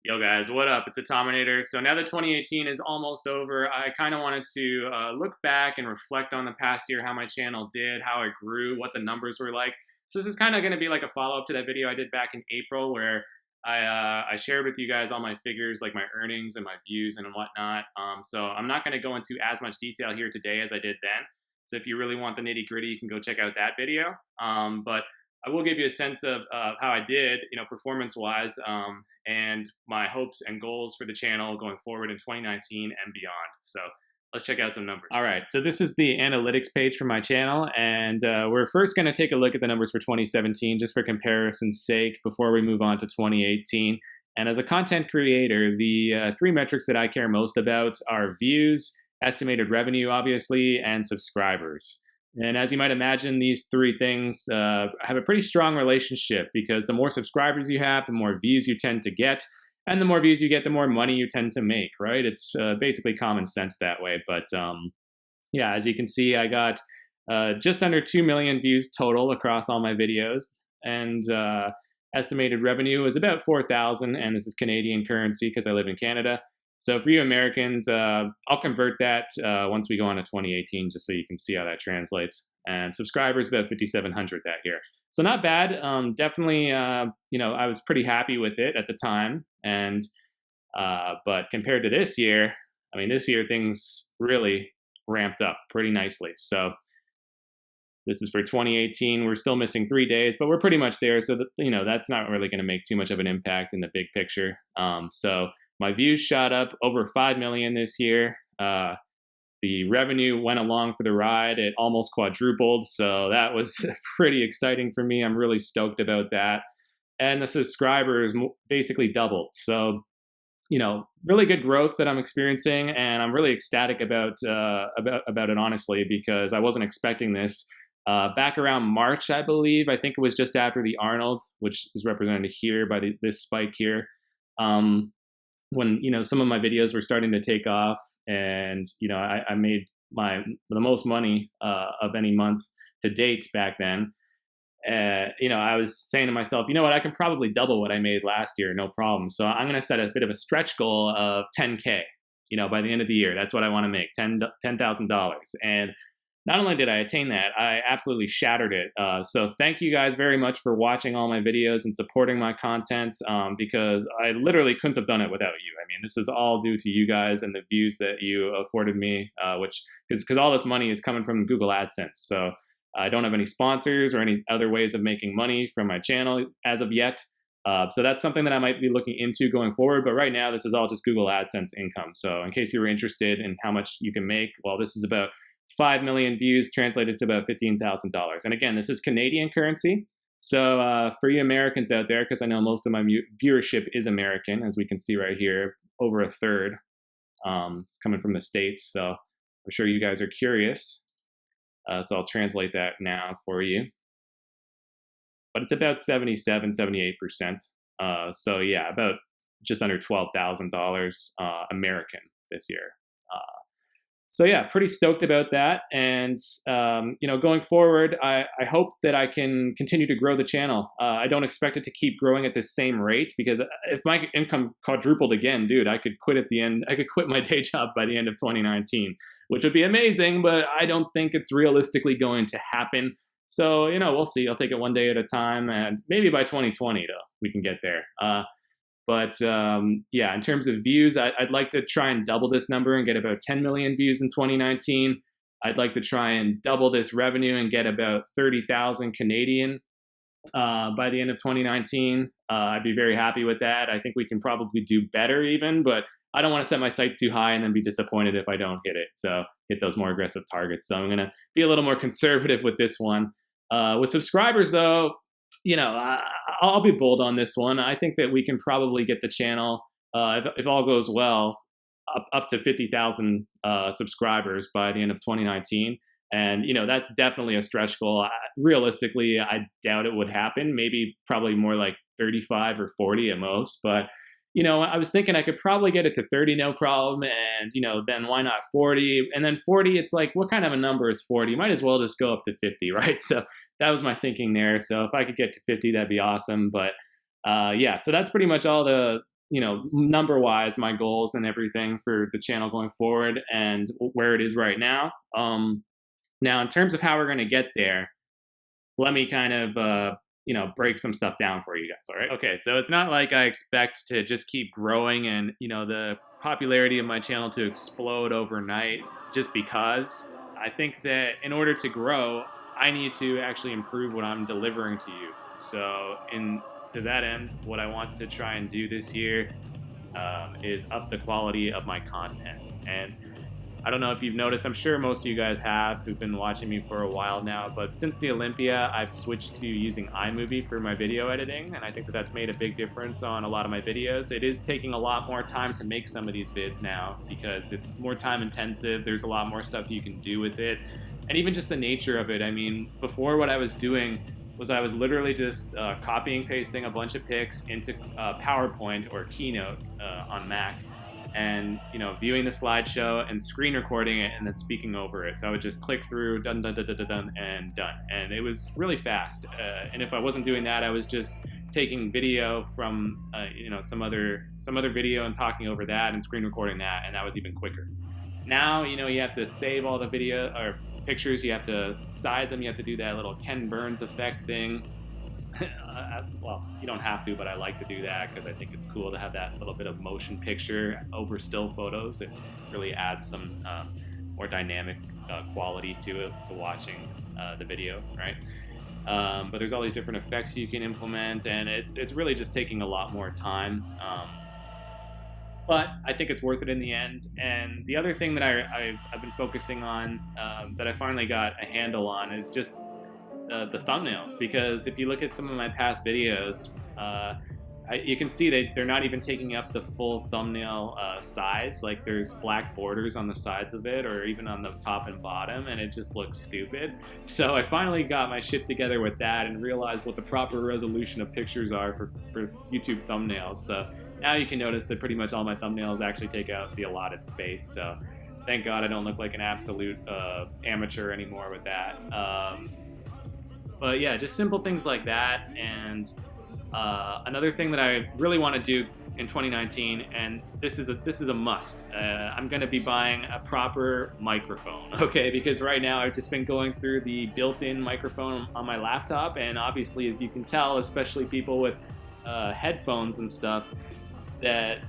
Yo guys, what up? It's Atominator. So now that 2018 is almost over, I kind of wanted to look back and reflect on the past year, how my channel did, how it grew, what the numbers were like. So this is kind of going to be like a follow-up to that video I did back in April where I shared with you guys all my figures, like my earnings and my views and whatnot. So I'm not going to go into as much detail here today as I did then. So if you really want the nitty-gritty, you can go check out that video. But I will give you a sense of how I did, performance-wise, and my hopes and goals for the channel going forward in 2019 and beyond. So let's check out some numbers. All right, so this is the analytics page for my channel, and we're first going to take a look at the numbers for 2017, just for comparison's sake, before we move on to 2018. And as a content creator, the three metrics that I care most about are views, estimated revenue, obviously, and subscribers. And as you might imagine, these three things have a pretty strong relationship because the more subscribers you have, the more views you tend to get. And the more views you get, the more money you tend to make, right? It's basically common sense that way. But yeah, as you can see, I got just under 2 million views total across all my videos. And estimated revenue is about 4,000. And this is Canadian currency because I live in Canada. So for you Americans, I'll convert that once we go on to 2018, just so you can see how that translates. And subscribers, about 5,700 that year. So not bad. Definitely, I was pretty happy with it at the time. And but compared to this year, I mean, this year things really ramped up pretty nicely. So this is for 2018. We're still missing 3 days, but we're pretty much there. So that, that's not really going to make too much of an impact in the big picture. So my views shot up over 5 million this year. The revenue went along for the ride. It almost quadrupled. So that was pretty exciting for me. I'm really stoked about that. And the subscribers basically doubled. So, really good growth that I'm experiencing. And I'm really ecstatic about it, honestly, because I wasn't expecting this. Back around March, I believe, I think it was just after the Arnold, which is represented here by this spike here. When some of my videos were starting to take off, and I made the most money of any month to date back then. I was saying to myself, I can probably double what I made last year, no problem. So I'm going to set a bit of a stretch goal of 10K. By the end of the year, that's what I want to make, $10,000. And not only did I attain that, I absolutely shattered it. So thank you guys very much for watching all my videos and supporting my content, because I literally couldn't have done it without you. I mean, this is all due to you guys and the views that you afforded me, because all this money is coming from Google Adsense. So I don't have any sponsors or any other ways of making money from my channel as of yet. So that's something that I might be looking into going forward. But right now, this is all just Google AdSense income. So in case you were interested in how much you can make, well, this is about 5 million views translated to about $15,000. And again, this is Canadian currency. So for you Americans out there, because I know most of my viewership is American, as we can see right here, over a third is coming from the States. So I'm sure you guys are curious. So I'll translate that now for you. But it's about 77, 78%. So yeah, about just under $12,000 American this year. So yeah, pretty stoked about that. And, going forward, I hope that I can continue to grow the channel. I don't expect it to keep growing at the same rate, because if my income quadrupled again, dude, I could quit my day job by the end of 2019, which would be amazing, but I don't think it's realistically going to happen. So, we'll see. I'll take it one day at a time, and maybe by 2020, though, we can get there. But yeah, in terms of views, I'd like to try and double this number and get about 10 million views in 2019. I'd like to try and double this revenue and get about 30,000 Canadian by the end of 2019. I'd be very happy with that. I think we can probably do better even, but I don't want to set my sights too high and then be disappointed if I don't hit it. So hit those more aggressive targets. So I'm going to be a little more conservative with this one. With subscribers, though, I'll be bold on this one. I think that we can probably get the channel, if all goes well, up to 50,000 subscribers by the end of 2019. And, that's definitely a stretch goal. Realistically, I doubt it would happen. Maybe probably more like 35 or 40 at most. But, I was thinking I could probably get it to 30, no problem. And, then why not 40? And then 40, it's like, what kind of a number is 40? Might as well just go up to 50, right? So that was my thinking there. So if I could get to 50, that'd be awesome. But yeah, so that's pretty much all the number wise, my goals and everything for the channel going forward and where it is right now. Now, in terms of how we're going to get there, let me kind of break some stuff down for you guys. All right. Okay. So it's not like I expect to just keep growing and the popularity of my channel to explode overnight just because. I think that in order to grow, I need to actually improve what I'm delivering to you. So to that end, what I want to try and do this year is up the quality of my content. And I don't know if you've noticed, I'm sure most of you guys have who've been watching me for a while now, but since the Olympia, I've switched to using iMovie for my video editing, and I think that that's made a big difference on a lot of my videos. It is taking a lot more time to make some of these vids now because it's more time intensive, there's a lot more stuff you can do with it, and even just the nature of it. I mean, before what I was doing was I was literally just copying, pasting a bunch of pics into PowerPoint or Keynote on Mac, and viewing the slideshow and screen recording it and then speaking over it. So I would just click through, done, done, done, done, done, done, and done. And it was really fast. And if I wasn't doing that, I was just taking video from some other video and talking over that and screen recording that, and that was even quicker. Now you have to save all the video or pictures, you have to size them, you have to do that little Ken Burns effect thing. Well, you don't have to, but I like to do that because I think it's cool to have that little bit of motion picture over still photos. It really adds some more dynamic quality to it, to watching the video, right? But there's all these different effects you can implement, and it's really just taking a lot more time. But I think it's worth it in the end. And the other thing that I've been focusing on that I finally got a handle on is just the thumbnails, because if you look at some of my past videos, you can see that they're not even taking up the full thumbnail size. Like there's black borders on the sides of it, or even on the top and bottom, and it just looks stupid. So I finally got my shit together with that and realized what the proper resolution of pictures are for YouTube thumbnails. So now you can notice that pretty much all my thumbnails actually take out the allotted space. So thank God I don't look like an absolute amateur anymore with that. But yeah, just simple things like that. And another thing that I really want to do in 2019, and this is a must. I'm going to be buying a proper microphone, okay? Because right now I've just been going through the built-in microphone on my laptop, and obviously, as you can tell, especially people with headphones and stuff, that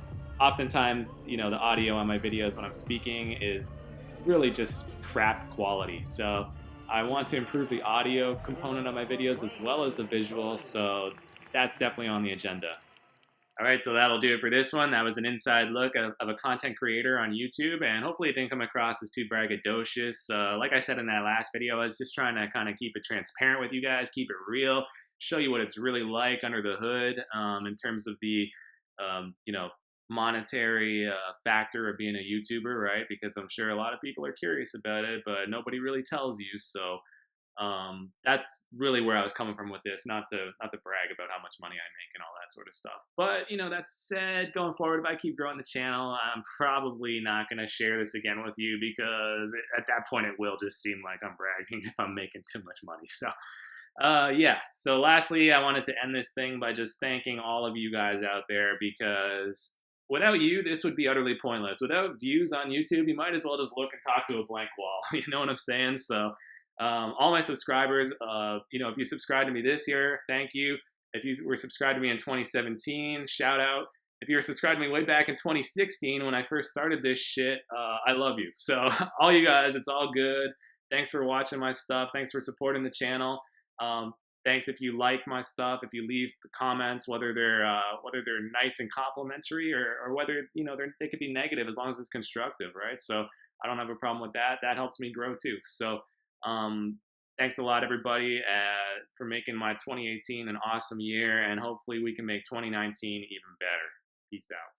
oftentimes, the audio on my videos when I'm speaking is really just crap quality. So I want to improve the audio component of my videos as well as the visual, so that's definitely on the agenda. All right, so that'll do it for this one. That was an inside look of a content creator on YouTube, and hopefully it didn't come across as too braggadocious. Like I said in that last video, I was just trying to kind of keep it transparent with you guys, keep it real, show you what it's really like under the hood in terms of the, monetary factor of being a YouTuber, right? Because I'm sure a lot of people are curious about it, but nobody really tells you. So that's really where I was coming from with this, not to brag about how much money I make and all that sort of stuff. But that said, going forward, if I keep growing the channel, I'm probably not going to share this again with you, because at that point it will just seem like I'm bragging if I'm making too much money. So yeah, so lastly, I wanted to end this thing by just thanking all of you guys out there, because without you, this would be utterly pointless. Without views on YouTube, you might as well just look and talk to a blank wall. You know what I'm saying? So all my subscribers, if you subscribed to me this year, thank you. If you were subscribed to me in 2017, shout out. If you were subscribed to me way back in 2016 when I first started this shit, I love you. So all you guys, it's all good. Thanks for watching my stuff. Thanks for supporting the channel. Thanks if you like my stuff, if you leave the comments, whether they're nice and complimentary, or whether they could be negative, as long as it's constructive, right? So I don't have a problem with that. That helps me grow too. So thanks a lot, everybody, for making my 2018 an awesome year, and hopefully we can make 2019 even better. Peace out.